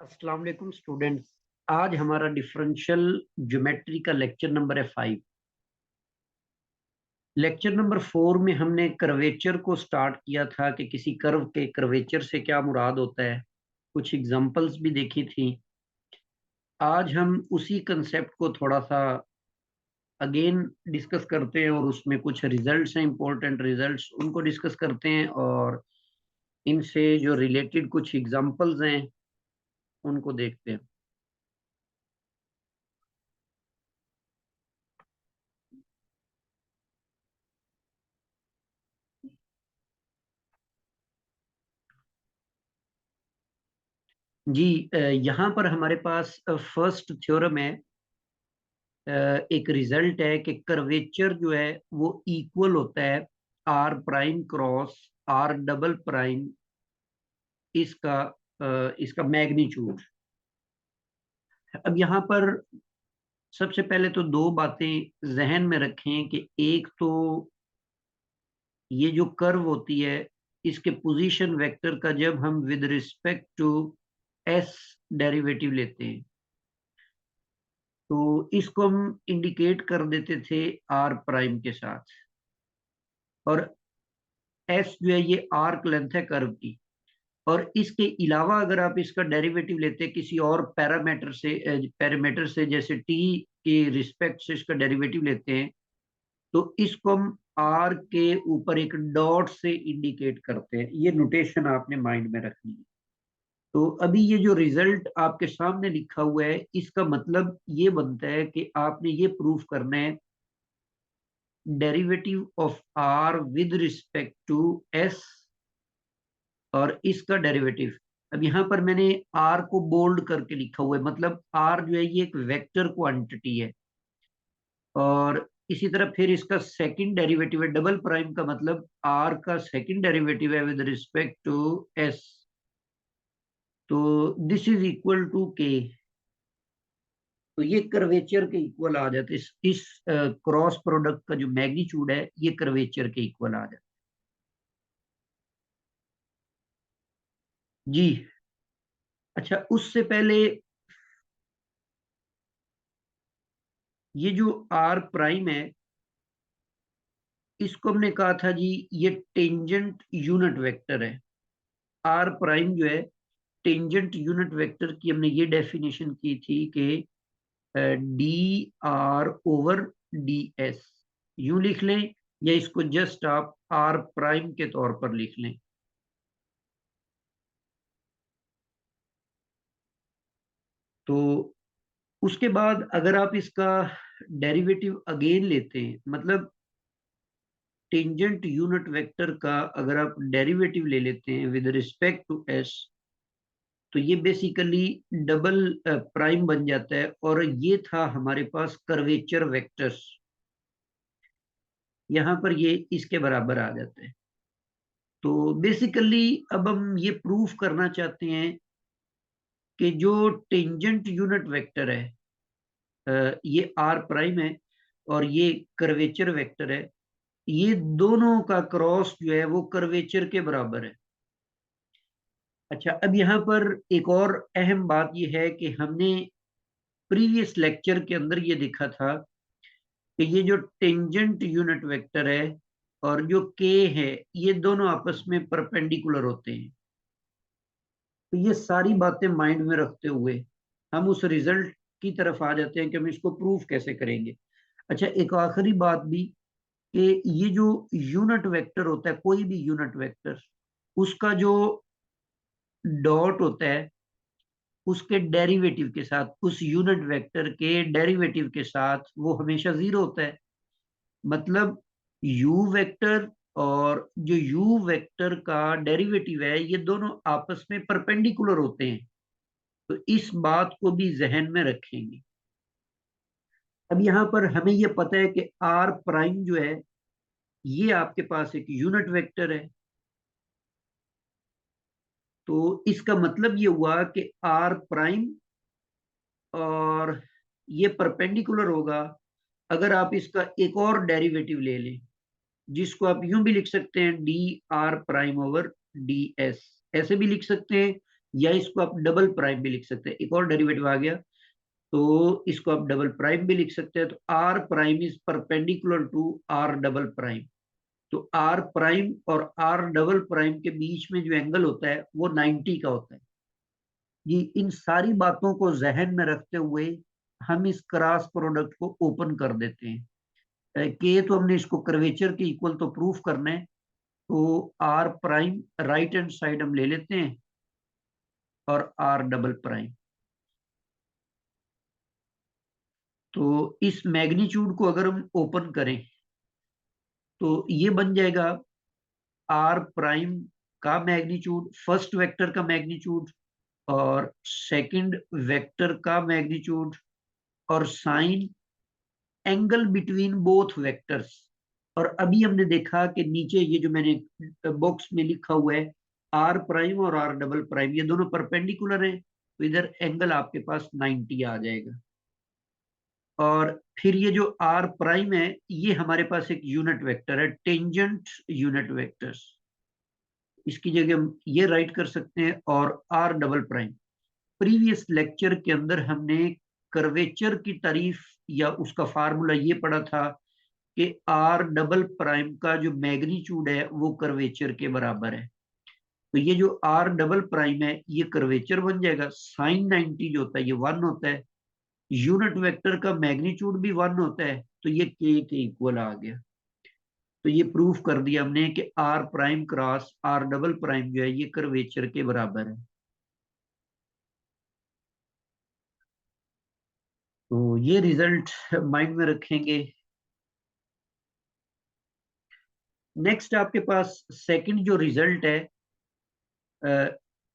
अस्सलाम वालेकुम स्टूडेंट्स। आज हमारा डिफरेंशियल ज्योमेट्री का लेक्चर नंबर है 5। लेक्चर नंबर 4 में हमने कर्वेचर को स्टार्ट किया था कि किसी कर्व के कर्वेचर से क्या मुराद होता है। कुछ एग्जांपल्स भी देखी थी। आज हम उसी कंसेप्ट को थोड़ा सा अगेन डिस्कस करते हैं और उसमें कुछ रिजल्ट्स हैं, इंपॉर्टेंट रिजल्ट्स, उनको डिस्कस करते हैं और इनसे जो रिलेटेड कुछ एग्जांपल्स हैं उनको देखते हैं। जी, यहाँ पर हमारे पास फर्स्ट थ्योरम है। एक रिजल्ट है कि कर्वेचर जो है वो इक्वल होता है R prime cross R double prime, इसका मैग्नीट्यूड। अब यहाँ पर सबसे पहले तो दो बातें जहन में रखें कि एक तो ये जो कर्व होती है इसके पोजीशन वेक्टर का जब हम with respect to S derivative लेते हैं तो इसको हम इंडिकेट कर देते थे आर प्राइम के साथ। और एस जो है ये आर्क लेंथ है कर्व की। और इसके अलावा अगर आप इसका डेरिवेटिव लेते हैं किसी और पैरामीटर से जैसे टी के रिस्पेक्ट से इसका डेरिवेटिव लेते हैं तो इसको हम आर के ऊपर एक डॉट से इंडिकेट करते हैं। ये नोटेशन आपने माइंड में रखनी है। तो अभी ये जो रिजल्ट आपके सामने लिखा हुआ है इसका मतलब ये बनता है कि आपने ये प्रूफ करना है derivative of R with respect to S और इसका डेरिवेटिव। अब यहाँ पर मैंने आर को बोल्ड करके लिखा हुआ है, मतलब आर जो है ये एक वेक्टर क्वांटिटी है। और इसी तरह फिर इसका सेकंड डेरिवेटिव है डबल प्राइम का, मतलब आर का सेकंड डेरिवेटिव है विद रिस्पेक्ट टू एस। तो दिस इज इक्वल टू के। तो ये कर्वेचर के इक्वल आ जाते हैं। इस क्रॉस प्रोडक्ट का जो मैग्नीट्यूड है ये कर्वेचर के इक्वल आ जाता है। जी। अच्छा, उससे पहले ये जो आर प्राइम है इसको हमने कहा था जी ये टेंजेंट यूनिट वेक्टर है। आर प्राइम जो है टेंजेंट यूनिट वेक्टर की हमने ये डेफिनेशन की थी कि D R over D S यूं लिख लें या इसको जस्ट आप आर प्राइम के तौर पर लिख लें। तो उसके बाद अगर आप इसका डेरिवेटिव अगेन लेते हैं, मतलब टेंजेंट यूनिट वेक्टर का अगर आप डेरिवेटिव ले लेते हैं विद रिस्पेक्ट टू एस तो ये बेसिकली डबल प्राइम बन जाता है। और ये था हमारे पास कर्वेचर वेक्टर्स, यहाँ पर ये इसके बराबर आ जाता है। तो बेसिकली अब हम ये प्रूफ करना चाहते हैं कि जो टेंजेंट यूनिट वेक्टर है ये आर प्राइम है और ये कर्वेचर वेक्टर है, ये दोनों का क्रॉस जो है वो कर्वेचर के बराबर है। अच्छा, अब यहाँ पर एक और अहम बात ये है कि हमने प्रीवियस लेक्चर के अंदर ये देखा था कि ये जो टेंजेंट यूनिट वेक्टर है और जो के है ये दोनों आपस में परपेंडिकुलर होते हैं। तो ये सारी बातें माइंड में रखते हुए हम उस रिजल्ट की तरफ आ जाते हैं कि हम इसको प्रूफ कैसे करेंगे। अच्छा, एक आखिरी बात भी कि ये जो यूनिट वेक्टर होता है, कोई भी यूनिट वेक्टर, उसका जो डॉट होता है उसके डेरिवेटिव के साथ, उस यूनिट वेक्टर के डेरिवेटिव के साथ वो हमेशा जीरो होता है। मतलब यू वेक्टर और जो यू वेक्टर का डेरिवेटिव है ये दोनों आपस में परपेंडिकुलर होते हैं। तो इस बात को भी जहन में रखेंगे। अब यहाँ पर हमें ये पता है कि आर प्राइम जो है ये आपके पास एक यूनिट वेक्टर है। तो इसका मतलब ये हुआ कि आर प्राइम और ये परपेंडिकुलर होगा अगर आप इसका एक और डेरिवेटिव ले लें, जिसको आप यूं भी लिख सकते हैं D R prime over D S, ऐसे भी लिख सकते हैं या इसको आप डबल प्राइम भी लिख सकते हैं, एक और डेरिवेटिव आ गया, तो इसको आप डबल प्राइम भी लिख सकते हैं। तो R prime is perpendicular to R double prime. तो आर प्राइम और आर डबल प्राइम के बीच में जो एंगल होता है वो 90 का होता है। ये इन सारी बातों को जहन में रखते हुए हम इस क्रॉस प्रोडक्ट को ओपन कर देते हैं कि तो हमने इसको कर्वेचर के इक्वल तो प्रूफ करना है। तो R prime right hand side हम ले लेते हैं और आर डबल प्राइम। तो इस मैग्नीट्यूड को अगर हम ओपन करें तो ये बन जाएगा आर प्राइम का मैग्नीट्यूड, फर्स्ट वेक्टर का मैग्नीट्यूड और सेकंड वेक्टर का मैग्नीट्यूड और sign angle between both vectors. और अभी हमने देखा कि नीचे ये जो मैंने बॉक्स में लिखा हुआ है आर प्राइम और आर डबल प्राइम, ये दोनों परपेंडिकुलर हैं, तो इधर एंगल आपके पास 90 आ जाएगा। और फिर ये जो आर प्राइम है ये हमारे पास एक यूनिट वेक्टर है, टेंजेंट यूनिट वेक्टर्स, इसकी जगह हम ये राइट कर सकते हैं। और R double prime, previous lecture के अंदर हमने कर्वेचर की तारीफ या उसका फार्मूला ये पढ़ा था कि आर डबल प्राइम का जो मैग्नीट्यूड है वो कर्वेचर के बराबर है। तो ये जो आर डबल प्राइम है ये कर्वेचर बन जाएगा, साइन 90 जो होता है ये 1 होता है, यूनिट वेक्टर का मैग्नीट्यूड भी 1 होता है, तो ये के इक्वल आ गया। तो ये प्रूफ कर दिया हमने कि R prime cross R double prime जो है ये कर्वेचर के बराबर है। तो ये रिजल्ट माइंड में रखेंगे। नेक्स्ट आपके पास सेकंड जो रिजल्ट है,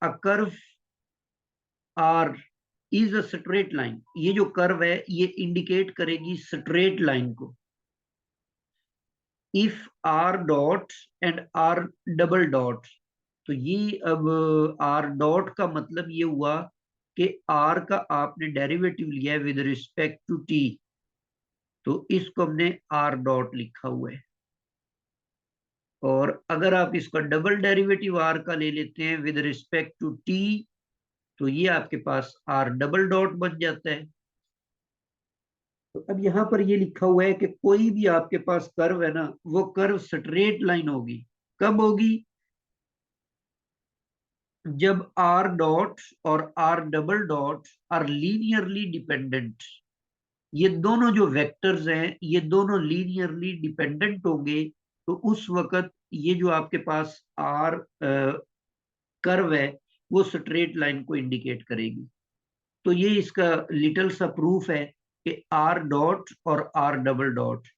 a curve R is a straight line, ये जो कर्व है ये इंडिकेट करेगी स्ट्रेट लाइन को। If R dot and R double dot, तो ये अब आर डॉट का मतलब ये हुआ कि आर का आपने डेरिवेटिव लिया है विद रिस्पेक्ट टू टी, तो इसको हमने आर डॉट लिखा हुआ है। और अगर आप इसका डबल डेरिवेटिव आर का ले लेते हैं विद रिस्पेक्ट टू टी, तो ये आपके पास आर डबल डॉट बन जाता है। तो अब यहां पर ये लिखा हुआ है कि कोई भी आपके पास कर्व है ना, वो कर्व स्ट्रेट लाइन होगी। कब होगी? जब आर डॉट और R double dot are linearly dependent. ये दोनों जो वेक्टर्स हैं ये दोनों लीनियरली डिपेंडेंट होंगे, तो उस वक्त ये जो आपके पास आर कर्व है वो स्ट्रेट लाइन को इंडिकेट करेगी। तो ये इसका लिटिल सा प्रूफ है कि आर डॉट और आर डबल डॉट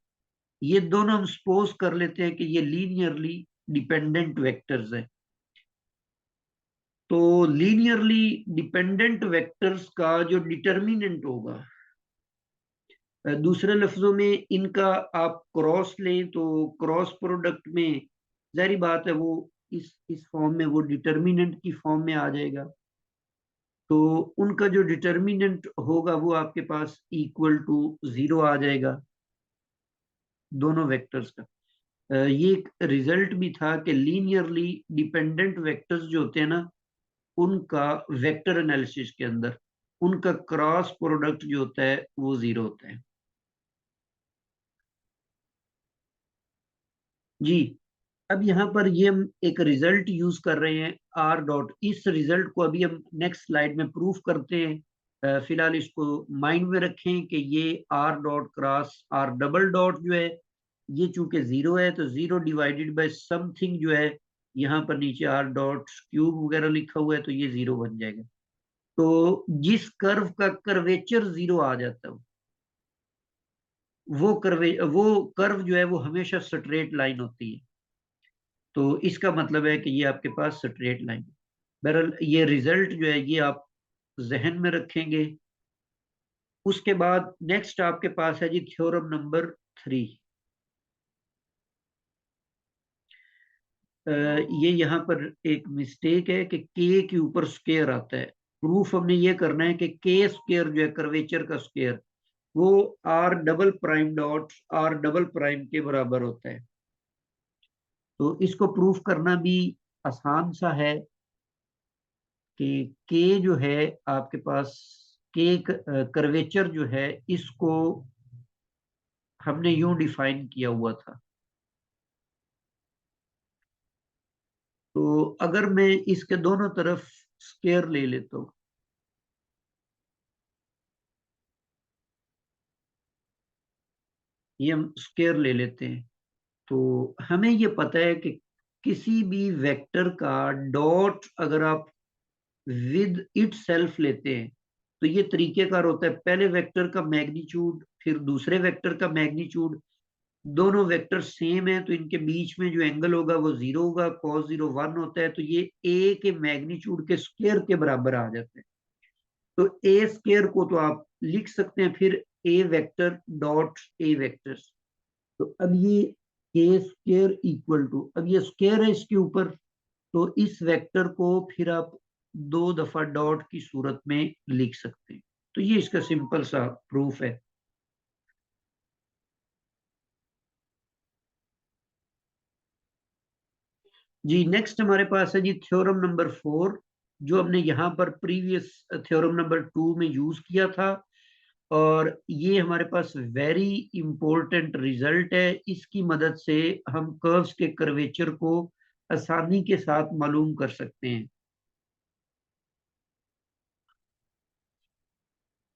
ये दोनों हम सपोज कर लेते हैं कि ये लीनियरली डिपेंडेंट वेक्टर्स हैं। तो लीनियरली डिपेंडेंट वेक्टर्स का जो डिटर्मिनेंट होगा, दूसरे लफ्जों में इनका आप क्रॉस लें तो क्रॉस प्रोडक्ट में जारी बात है वो इस फॉर्म में वो डिटर्मिनेंट की फॉर्म में आ जाएगा। तो उनका जो डिटर्मिनेंट होगा वो आपके पास इक्वल टू 0 आ जाएगा दोनों वेक्टर्स का। ये एक रिजल्ट भी था कि लीनियरली डिपेंडेंट वेक्टर्स जो होते हैं ना, उनका वेक्टर एनालिसिस के अंदर उनका क्रॉस प्रोडक्ट जो होता है वो 0 होता है। जी, अब यहाँ पर ये हम एक रिजल्ट यूज कर रहे हैं आर डॉट, इस रिजल्ट को अभी हम नेक्स्ट स्लाइड में प्रूफ करते हैं। फिलहाल इसको माइंड में रखें कि ये R dot cross R double dot जो है ये चूंकि 0 है, तो 0 डिवाइडेड बाय समथिंग जो है, यहाँ पर नीचे आर डॉट क्यूब वगैरह लिखा हुआ है तो ये 0 बन जाएगा। तो जिस कर्व का कर्वेचर 0 आ जाता है वो कर्व जो है वो हमेशा स्ट्रेट लाइन होती है। तो इसका मतलब है कि ये आपके पास स्ट्रेट लाइन। बहरहाल ये रिजल्ट जो है ये आप जहन में रखेंगे। उसके बाद नेक्स्ट आपके पास है जी थ्योरम नंबर 3। ये यहाँ पर एक मिस्टेक है कि के के ऊपर स्क्वायर आता है। प्रूफ हमने ये करना है कि के स्क्वायर जो है कर्वेचर का स्क्वायर वो R double prime dot R double prime के बराबर होता है। तो इसको प्रूफ करना भी आसान सा है। कि के जो है आपके पास, के कर्वेचर जो है इसको हमने यूं डिफाइन किया हुआ था। तो अगर मैं इसके दोनों तरफ स्क्वायर ले लेता हूं, ये हम स्क्वायर ले लेते हैं, तो हमें ये पता है कि किसी भी वेक्टर का डॉट अगर आप विद इट सेल्फ लेते हैं तो ये तरीकेकार होता है, पहले वेक्टर का मैग्नीट्यूड फिर दूसरे वेक्टर का मैग्नीट्यूड, दोनों वेक्टर सेम है तो इनके बीच में जो एंगल होगा वो जीरो होगा, cos 0 1 होता है, तो ये ए के मैग्नीट्यूड के स्क्वायर के बराबर आ जाते हैं। तो ए स्क्वायर को तो आप लिख सकते हैं फिर ए वेक्टर डॉट ए वेक्टर। तो अब ये ए स्क्वायर इक्वल टू, अब ये स्क्वायर है इसके ऊपर, तो इस वेक्टर को फिर आप दो दफा डॉट की सूरत में लिख सकते हैं। तो ये इसका सिंपल सा प्रूफ है। जी नेक्स्ट हमारे पास है जी थ्योरम नंबर 4, जो हमने यहाँ पर प्रीवियस थ्योरम नंबर 2 में यूज किया था, और ये हमारे पास वेरी इंपॉर्टेंट रिजल्ट है। इसकी मदद से हम कर्व्स के कर्वेचर को आसानी के साथ मालूम कर सकते हैं।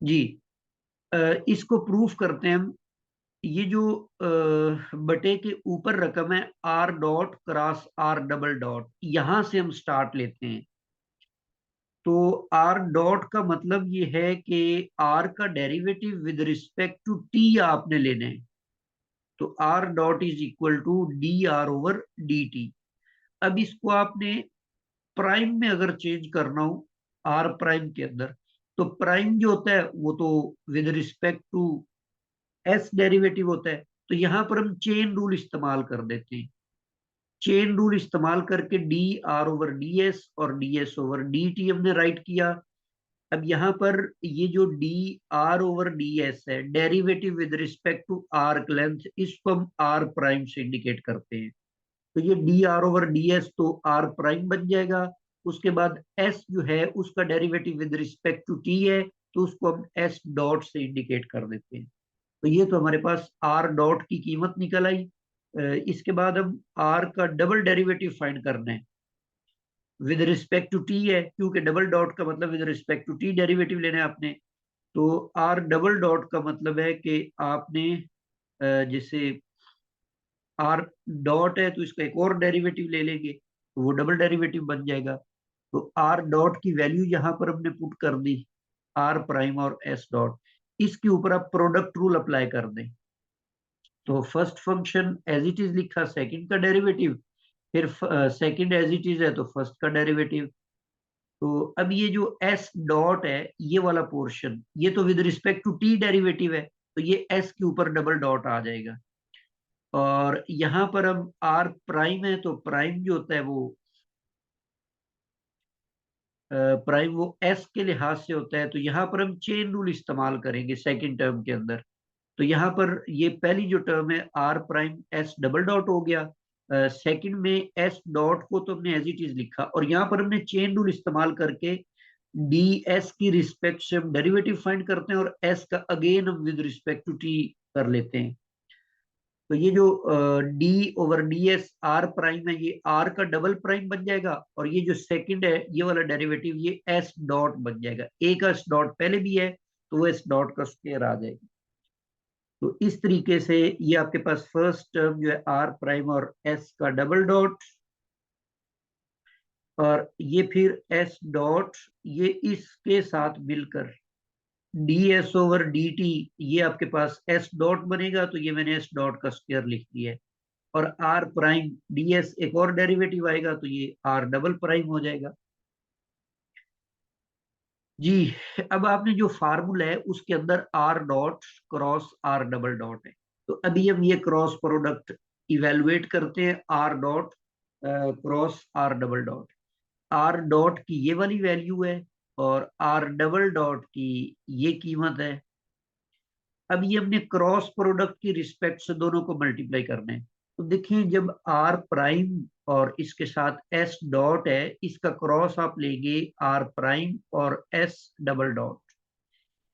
जी इसको प्रूफ करते हैं हम। ये जो बटे के ऊपर रकम है R dot cross R double dot, यहां से हम स्टार्ट लेते हैं। तो आर डॉट का मतलब ये है कि आर का derivative with respect to T आपने लेने हैं। तो R dot is equal to D R over D T. अब इसको आपने प्राइम में अगर चेंज करना हो, आर प्राइम के अंदर, तो प्राइम जो होता है वो तो with respect to S derivative होता है। तो यहां पर हम चेन रूल इस्तेमाल कर देते हैं। चेन रूल इस्तेमाल करके D R over D S और D S over D T हमने राइट किया। अब यहाँ पर ये जो D R over D S है, derivative with respect to arc length, इसको हम आर प्राइम से इंडिकेट करते हैं। तो ये D R over D S तो आर प्राइम बन जाएगा। उसके बाद एस जो है उसका derivative with respect to T है, तो उसको हम एस डॉट से इंडिकेट कर देते हैं। तो ये तो हमारे पास आर डॉट की कीमत निकल आई। इसके बाद हम आर का डबल डेरिवेटिव फाइंड करना है विद रिस्पेक्ट टू टी है, क्योंकि डबल डॉट का मतलब with respect to T derivative लेना है आपने। तो आर डबल डॉट का मतलब है कि आपने जैसे आर डॉट है तो इसका एक और डेरिवेटिव ले लेंगे तो वो डबल डेरिवेटिव बन जाएगा। तो आर डॉट की वैल्यू यहाँ पर हमने पुट कर दी, आर प्राइम और एस डॉट। इसके ऊपर आप प्रोडक्ट रूल अप्लाई कर दें। तो first function as it is लिखा, सेकंड का डेरिवेटिव, फिर सेकंड एज इट इज है तो फर्स्ट का डेरिवेटिव। तो अब ये जो एस डॉट है ये वाला पोर्शन, ये तो with respect to T derivative है, तो ये एस के ऊपर डबल डॉट आ जाएगा। और यहाँ पर हम आर प्राइम है तो प्राइम जो होता है वो प्राइम वो एस के लिहाज से होता है, तो यहाँ पर हम चेन रूल इस्तेमाल करेंगे सेकंड टर्म के अंदर। तो यहाँ पर ये पहली जो टर्म है R prime S double dot हो गया। सेकंड में एस डॉट को तो हमने एज इट इज लिखा, और यहाँ पर हमने चेन रूल इस्तेमाल करके डी एस की रिस्पेक्ट से हम डेरिवेटिव फाइंड करते हैं, और एस का अगेन हम विद रिस्पेक्ट टू टी कर लेते हैं। तो ये जो D over D S R prime है ये आर का डबल प्राइम बन जाएगा, और ये जो सेकंड है ये वाला डेरिवेटिव ये एस डॉट बन जाएगा। ए का एस डॉट पहले भी है तो वो एस डॉट का स्क्वायर आ जाएगा। तो इस तरीके से ये आपके पास फर्स्ट टर्म जो है आर प्राइम और एस का डबल डॉट, और ये फिर एस डॉट, ये इसके साथ मिलकर D S over D T, ये आपके पास एस डॉट बनेगा, तो ये मैंने एस डॉट का स्क्वायर लिख दिया है। और आर प्राइम डी एस एक और डेरिवेटिव आएगा तो ये आर डबल प्राइम हो जाएगा। जी अब आपने जो फार्मूला है उसके अंदर R dot cross R double dot है, तो अभी हम ये क्रॉस प्रोडक्ट इवेलुएट करते हैं, R dot cross R double dot. R dot की ये वाली वैल्यू है और आर डबल डॉट की ये कीमत है। अब ये हमने क्रॉस प्रोडक्ट की रिस्पेक्ट से दोनों को मल्टीप्लाई करना है। तो देखिए जब आर प्राइम और इसके साथ एस डॉट है, इसका क्रॉस आप लेंगे आर प्राइम और एस डबल डॉट।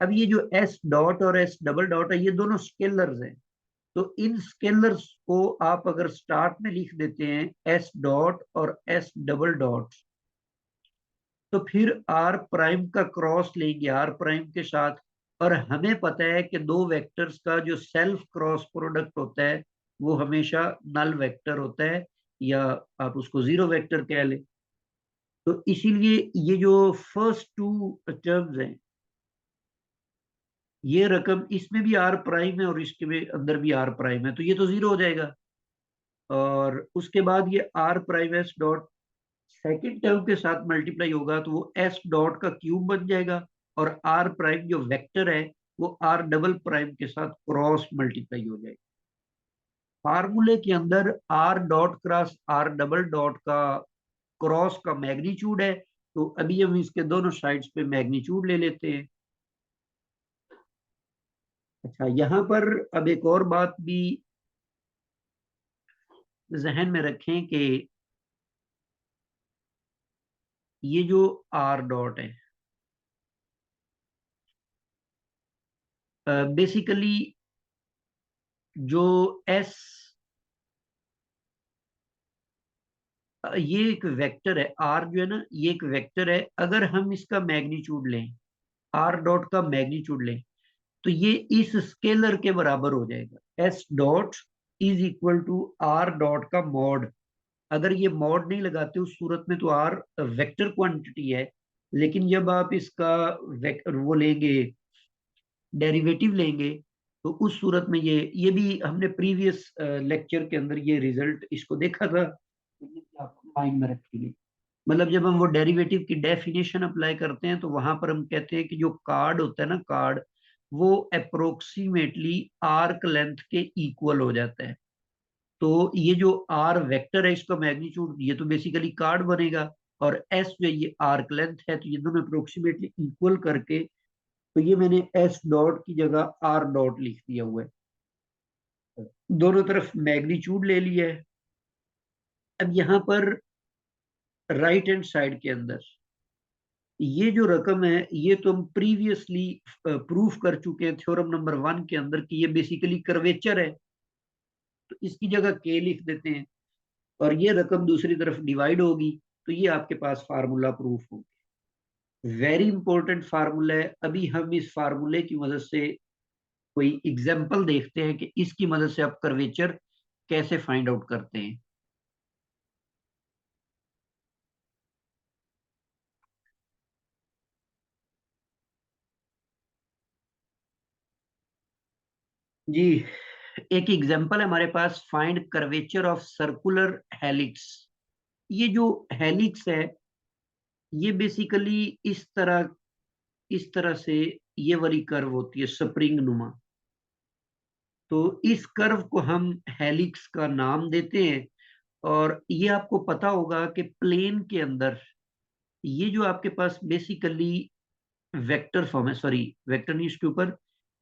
अब ये जो एस डॉट और एस डबल डॉट है, ये दोनों स्केलर्स हैं। तो इन स्केलर्स को आप अगर स्टार्ट में लिख देते हैं एस डॉट और एस डबल डॉट, तो फिर आर प्राइम का क्रॉस लेंगे आर प्राइम के साथ। और हमें पता है कि दो वेक्टर्स का जो सेल्फ क्रॉस प्रोडक्ट होता है वो हमेशा नल वेक्टर होता है, या आप उसको जीरो वेक्टर कह लें। तो इसीलिए ये जो फर्स्ट टू टर्म्स हैं, ये रकम इसमें भी आर प्राइम है और इसके में अंदर भी आर प्राइम है, तो ये तो जीरो हो जाएगा। और उसके बाद ये R prime S dot second term के साथ मल्टीप्लाई होगा तो वो एस डॉट का क्यूब बन जाएगा। और आर प्राइम जो वेक्टर है वो आर डबल प्राइम के साथ क्रॉस मल्टीप्लाई हो जाएगा। फार्मूले के अंदर R dot cross R double dot का क्रॉस का मैग्नीट्यूड है, तो अभी हम इसके दोनों साइड्स पे मैग्नीट्यूड ले लेते हैं। अच्छा, यहाँ पर अब एक और बात भी जहन में रखें कि ये जो आर डॉट है, बेसिकली जो एस, ये एक वेक्टर है आर जो है ना, ये एक वेक्टर है। अगर हम इसका मैग्नीट्यूड लें, आर डॉट का मैग्नीट्यूड लें, तो ये इस स्केलर के बराबर हो जाएगा। S dot is equal to R dot का मॉड। अगर ये मॉड नहीं लगाते उस सूरत में तो आर वेक्टर क्वांटिटी है, लेकिन जब आप इसका वो लेंगे, डेरिवेटिव लेंगे, तो उस सूरत में ये भी हमने प्रीवियस लेक्चर के अंदर ये रिजल्ट इसको देखा था, तो ये भी आप माइंड में रखिए। मतलब जब हम वो डेरिवेटिव की डेफिनेशन अप्लाई करते हैं तो वहां पर हम कहते हैं कि जो कार्ड होता है ना, कार्ड, वो अप्रोक्सीमेटली आर्क लेंथ के इक्वल हो जाता है। तो ये जो आर वेक्टर है इसका मैग्नीट्यूड, ये तो बेसिकली कार्ड बनेगा। और एस जो ये आर्क लेंथ है, तो ये दोनों अप्रोक्सीमेटली इक्वल करके, तो ये मैंने एस डॉट की जगह आर डॉट लिख दिया हुआ है। दोनों तरफ मैग्नीट्यूड ले लिया है। अब यहाँ पर राइट हैंड साइड के अंदर ये जो रकम है, ये तो हम प्रीवियसली प्रूफ कर चुके हैं थ्योरम नंबर 1 के अंदर कि ये बेसिकली कर्वेचर है, तो इसकी जगह के लिख देते हैं। और ये रकम दूसरी तरफ डिवाइड होगी, तो ये आपके पास फार्मूला प्रूफ होगा। वेरी इंपॉर्टेंट फार्मूला है। अभी हम इस फार्मूले की मदद से कोई एग्जाम्पल देखते हैं कि इसकी मदद से आप कर्वेचर कैसे फाइंड आउट करते हैं। जी, एक एग्जाम्पल है हमारे पास, find curvature of circular helix. ये जो हेलिक्स है, ये बेसिकली इस तरह से ये वाली कर्व होती है स्प्रिंग नुमा। तो इस कर्व को हम हेलिक्स का नाम देते हैं। और ये आपको पता होगा कि प्लेन के अंदर ये जो आपके पास बेसिकली वेक्टर फॉर्म है, सॉरी वेक्टर नहीं, इसके ऊपर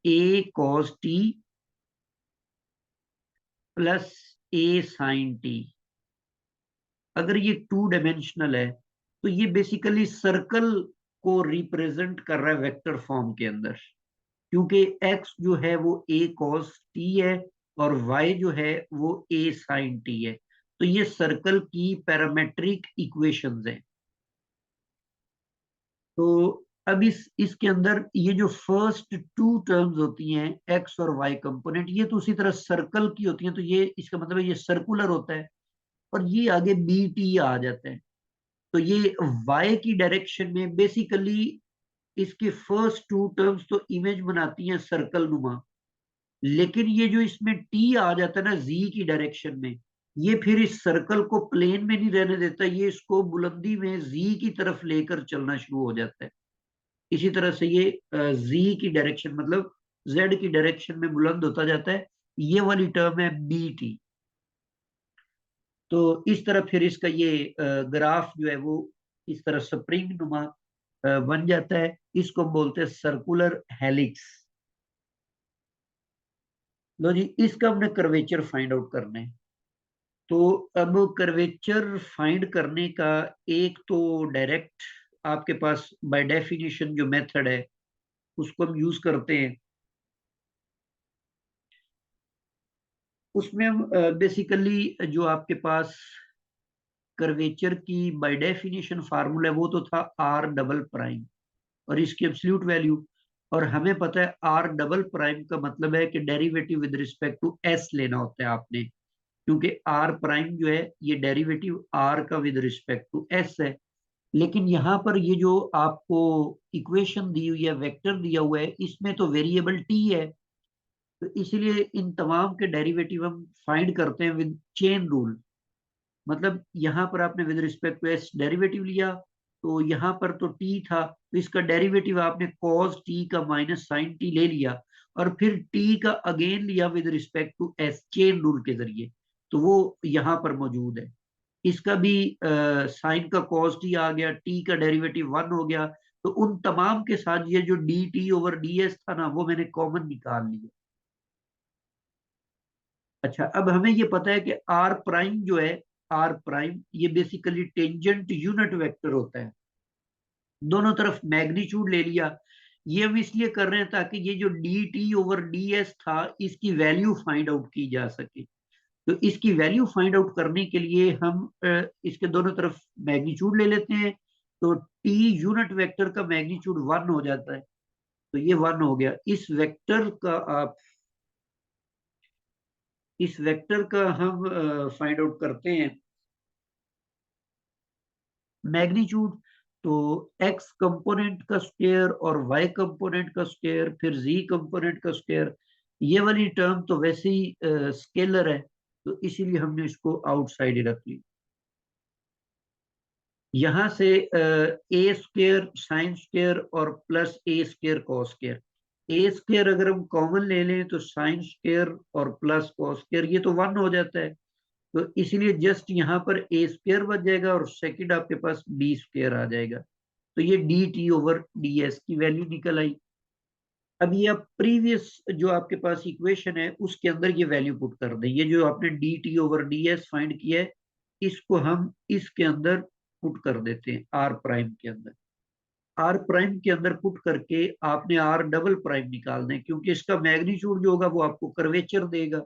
ए कॉस टी प्लस ए साइन टी, अगर ये टू डायमेंशनल है तो ये बेसिकली सर्कल को रिप्रेजेंट कर रहा है वेक्टर फॉर्म के अंदर। क्योंकि एक्स जो है वो ए कॉस टी है और वाई जो है वो ए साइन टी है, तो ये सर्कल की पैरामेट्रिक इक्वेशंस हैं। तो अब इसके अंदर ये जो फर्स्ट टू टर्म्स होती हैं एक्स और वाई कंपोनेंट, ये तो उसी तरह सर्कल की होती हैं, तो ये इसका मतलब है ये सर्कुलर होता है। और ये आगे बी टी आ जाता है, तो ये वाई की डायरेक्शन में बेसिकली इसके फर्स्ट टू टर्म्स तो इमेज बनाती हैं सर्कल नुमा। लेकिन ये जो इसमें टी आ जाता है ना जी की डायरेक्शन में, ये फिर इस सर्कल को प्लेन में नहीं रहने देता, ये इसको बुलंदी में जी की तरफ लेकर चलना शुरू हो जाता है। इसी तरह से ये जी की डायरेक्शन मतलब जेड की डायरेक्शन में बुलंद होता जाता है। ये वाली टर्म है बी टी। तो इस तरह फिर इसका ये ग्राफ जो है वो इस तरह स्प्रिंग नुमा बन जाता है। इसको हम बोलते हैं सर्कुलर हेलिक्स। लो जी, इसका हमने कर्वेचर फाइंड आउट करना है। तो अब कर्वेचर फाइंड करने का एक तो डायरेक्ट आपके पास बाय डेफिनेशन जो मेथड है उसको हम यूज करते हैं। उसमें हम बेसिकली जो आपके पास कर्वेचर की बाय डेफिनेशन फार्मूला है वो तो था आर डबल प्राइम और इसकी एब्सोल्यूट वैल्यू। और हमें पता है आर डबल प्राइम का मतलब है कि derivative with respect to S लेना होता है आपने, क्योंकि आर प्राइम जो है ये डेरिवेटिव आर का विद रिस्पेक्ट टू एस है। लेकिन यहाँ पर ये जो आपको इक्वेशन दी हुई है, वेक्टर दिया हुआ है, इसमें तो वेरिएबल टी है। तो इसलिए इन तमाम के डेरिवेटिव हम फाइंड करते हैं विद चेन रूल। मतलब यहाँ पर आपने with respect to S derivative लिया, तो यहाँ पर तो टी था, तो इसका डेरिवेटिव आपने कॉस टी का माइनस साइन टी ले लिया, और फिर टी का अगेन लिया with respect to S chain rule के जरिए। तो वो यहाँ पर मौजूद है। इसका भी साइन का कॉस टी आ गया, टी का डेरिवेटिव वन हो गया। तो उन तमाम के साथ ये जो D T over D S था ना, वो मैंने कॉमन निकाल लिया। अच्छा, अब हमें ये पता है कि आर प्राइम जो है, आर प्राइम ये बेसिकली टेंजेंट यूनिट वेक्टर होता है। दोनों तरफ मैग्नीट्यूड ले लिया। ये हम इसलिए कर रहे हैं ताकि ये जो D T over D S था इसकी वैल्यू फाइंड आउट की जा सके। तो इसकी वैल्यू फाइंड आउट करने के लिए हम इसके दोनों तरफ मैग्नीट्यूड ले लेते हैं। तो टी यूनिट वेक्टर का मैग्नीट्यूड वन हो जाता है। तो ये वन हो गया। इस वेक्टर का हम फाइंड आउट करते हैं मैग्नीट्यूड। तो एक्स कंपोनेंट का स्क्वायर और वाई कंपोनेंट का स्क्वायर फिर जी कंपोनेंट का स्क्वायर, ये वाली टर्म तो वैसे ही स्केलर है, तो इसीलिए हमने इसको आउटसाइड ही रख ली। यहां से ए स्क्वायर साइन स्क्वायर और प्लस ए स्क्वायर कॉस स्क्वायर, ए स्क्वायर अगर हम कॉमन ले लें तो साइन स्क्वायर और प्लस कॉस स्क्वायर ये तो वन हो जाता है। तो इसीलिए जस्ट यहाँ पर ए स्क्वायर बच जाएगा और सेकंड आपके पास बी स्क्वायर आ जाएगा। तो ये D T over D S की वैल्यू निकल आई। अब ये आप प्रीवियस जो आपके पास इक्वेशन है उसके अंदर ये वैल्यू पुट कर दें। ये जो आपने D T over D S find किया है, इसको हम इसके अंदर पुट कर देते हैं, आर प्राइम के अंदर। आर प्राइम के अंदर पुट करके आपने आर डबल प्राइम निकालना है, क्योंकि इसका मैग्नीट्यूड जो होगा वो आपको कर्वेचर देगा।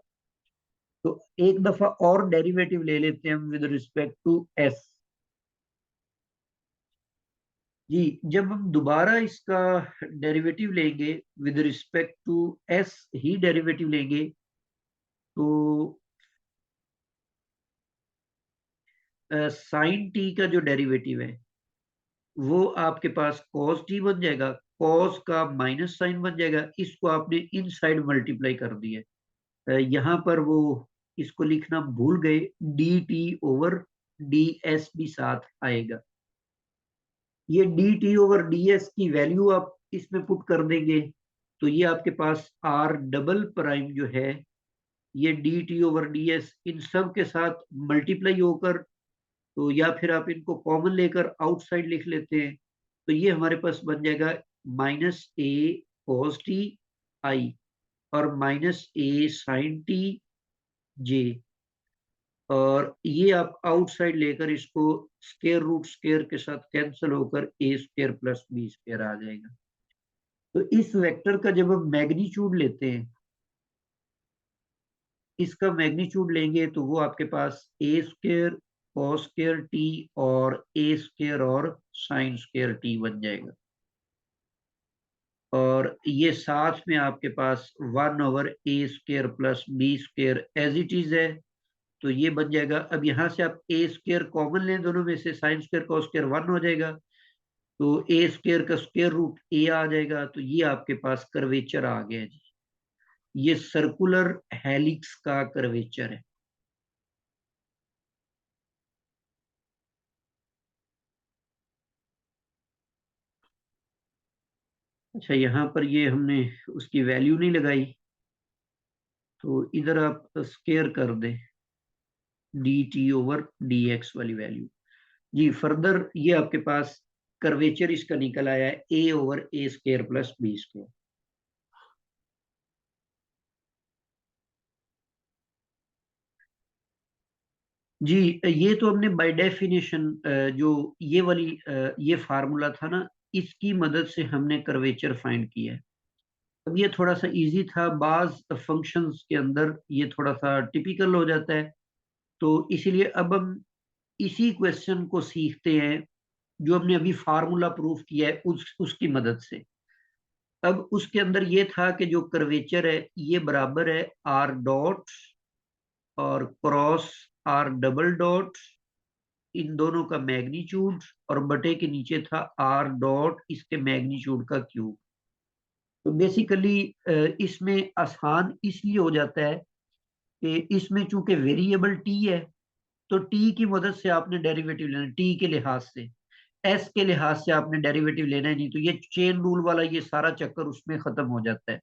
तो एक दफा और डेरिवेटिव ले लेते हैं हम विद रिस्पेक्ट टू एस। जी, जब हम दोबारा इसका डेरिवेटिव लेंगे विद रिस्पेक्ट टू एस ही डेरिवेटिव लेंगे, तो साइन टी का जो डेरिवेटिव है वो आपके पास कॉस टी बन जाएगा, कॉस का माइनस साइन बन जाएगा। इसको आपने इन साइड मल्टीप्लाई कर दिया। यहाँ पर वो इसको लिखना भूल गए, D T over D S भी साथ आएगा। ये D T over D S की वैल्यू आप इसमें पुट कर देंगे, तो ये आपके पास आर डबल प्राइम जो है, ये D T over D S इन सब के साथ मल्टीप्लाई होकर, तो या फिर आप इनको कॉमन लेकर आउटसाइड लिख लेते हैं, तो ये हमारे पास बन जाएगा minus A cos T I और माइनस ए साइन टी जे। और ये आप आउटसाइड लेकर इसको स्केयर रूट स्केयर के साथ कैंसिल होकर ए स्केयर प्लस बी स्केयर आ जाएगा। तो इस वेक्टर का जब हम मैग्नीट्यूड लेते हैं, इसका मैग्नीट्यूड लेंगे तो वो आपके पास A square cos square T और ए स्केयर और साइन स्केयर टी बन जाएगा। और ये साथ में आपके पास one over A square plus B square as it is है। तो ये बन जाएगा। अब यहाँ से आप ए स्केयर कॉमन लें दोनों में से, sine square cos square one हो जाएगा। तो ए स्केयर का स्केयर रूट ए आ जाएगा। तो ये आपके पास कर्वेचर आ गया जी। ये सर्कुलर हेलिक्स का कर्वेचर है। अच्छा, यहाँ पर ये हमने उसकी वैल्यू नहीं लगाई, तो इधर आप स्केयर कर दें D T over D x वाली वैल्यू। जी, फर्दर ये आपके पास कर्वेचर इसका निकल आया है ए over A square plus B square. जी, ये तो हमने बाय डेफिनेशन जो ये वाली ये फार्मूला था ना, इसकी मदद से हमने कर्वेचर फाइंड किया है। अब ये थोड़ा सा इजी था, बाज फंक्शंस के अंदर ये थोड़ा सा टिपिकल हो जाता है, तो इसीलिए अब हम इसी क्वेश्चन को सीखते हैं जो हमने अभी फार्मूला प्रूफ किया है उसकी मदद से। अब उसके अंदर ये था कि जो कर्वेचर है ये बराबर है आर डॉट और क्रॉस आर डबल डॉट, इन दोनों का मैग्नीट्यूड, और बटे के नीचे था आर डॉट इसके मैग्नीट्यूड का क्यूब। तो बेसिकली इसमें आसान इसलिए हो जाता है कि इसमें चूंकि वेरिएबल टी है, तो टी की मदद से आपने डेरिवेटिव लेना, टी के लिहाज से, एस के लिहाज से आपने डेरिवेटिव लेना है, नहीं तो ये चेन रूल वाला ये सारा चक्कर उसमें खत्म हो जाता है।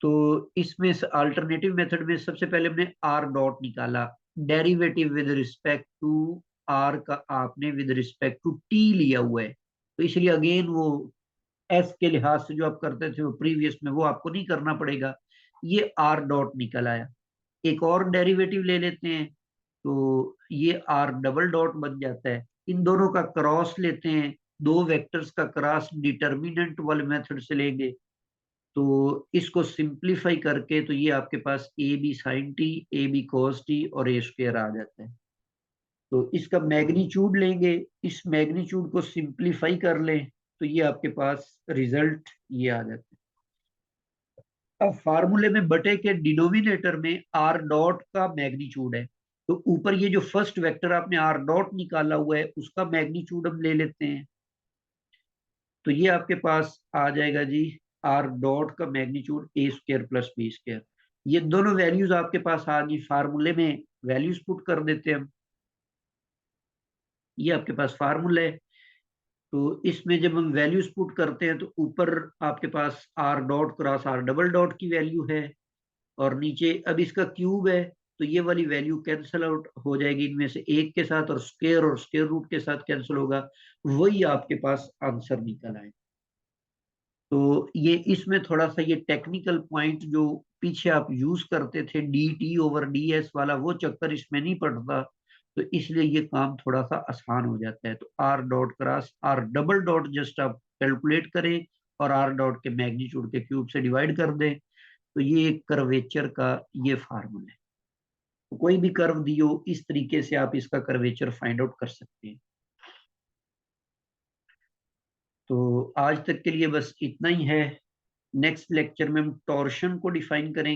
तो इसमें अल्टरनेटिव मेथड में सबसे पहले हमने आर डॉट निकाला, derivative with respect to R का आपने विद रिस्पेक्ट टू टी लिया हुआ है, तो इसलिए अगेन वो एस के लिहाज से जो आप करते थे वो प्रीवियस में वो आपको नहीं करना पड़ेगा। ये आर डॉट निकल आया। एक और डेरिवेटिव ले लेते हैं, तो ये आर डबल डॉट बन जाता है। इन दोनों का क्रॉस लेते हैं, दो वेक्टर्स का क्रॉस डिटर्मिनेंट वाले मेथड से लेंगे, तो इसको सिंप्लीफाई करके तो ये आपके पास A B sine T, A B cos T और ए स्क्वायर आ जाता है। तो इसका मैग्नीट्यूड लेंगे, इस मैग्नीट्यूड को सिंप्लीफाई कर लें, तो ये आपके पास रिजल्ट ये आ जाता है। अब फार्मूले में बटे के डिनोमिनेटर में आर डॉट का मैग्नीट्यूड है, तो ऊपर ये जो फर्स्ट वेक्टर आपने आर डॉट निकाला हुआ है उसका मैग्नीट्यूड हम ले लेते हैं, तो ये आपके पास आ जाएगा जी आर डॉट का magnitude A square plus B square. ये दोनों वैल्यूज आपके पास आ गई, फार्मूले में वैल्यूज पुट कर देते हैं हम। ये आपके पास फार्मूला है, तो इसमें जब हम वैल्यूज पुट करते हैं तो ऊपर आपके पास R dot cross R double dot की वैल्यू है, और नीचे अब इसका क्यूब है, तो ये वाली वैल्यू कैंसिल आउट हो जाएगी इनमें से एक के साथ, और स्क्वायर रूट के साथ कैंसिल होगा, वही आपके पास आंसर निकल आए। तो ये इसमें थोड़ा सा ये टेक्निकल पॉइंट जो पीछे आप यूज करते थे D T over D S वाला, वो चक्कर इसमें नहीं पड़ता, तो इसलिए ये काम थोड़ा सा आसान हो जाता है। तो R dot cross R double dot just आप कैलकुलेट करें और आर डॉट के मैग्नीट्यूड के क्यूब से डिवाइड कर दें, तो ये एक कर्वेचर का ये फार्मूला है। तो कोई भी कर्व दियो इस तरीके से आप इसका कर्वेचर फाइंड आउट कर सकते हैं। तो आज तक के लिए बस इतना ही है। नेक्स्ट लेक्चर में हम टॉर्शन को डिफाइन करेंगे।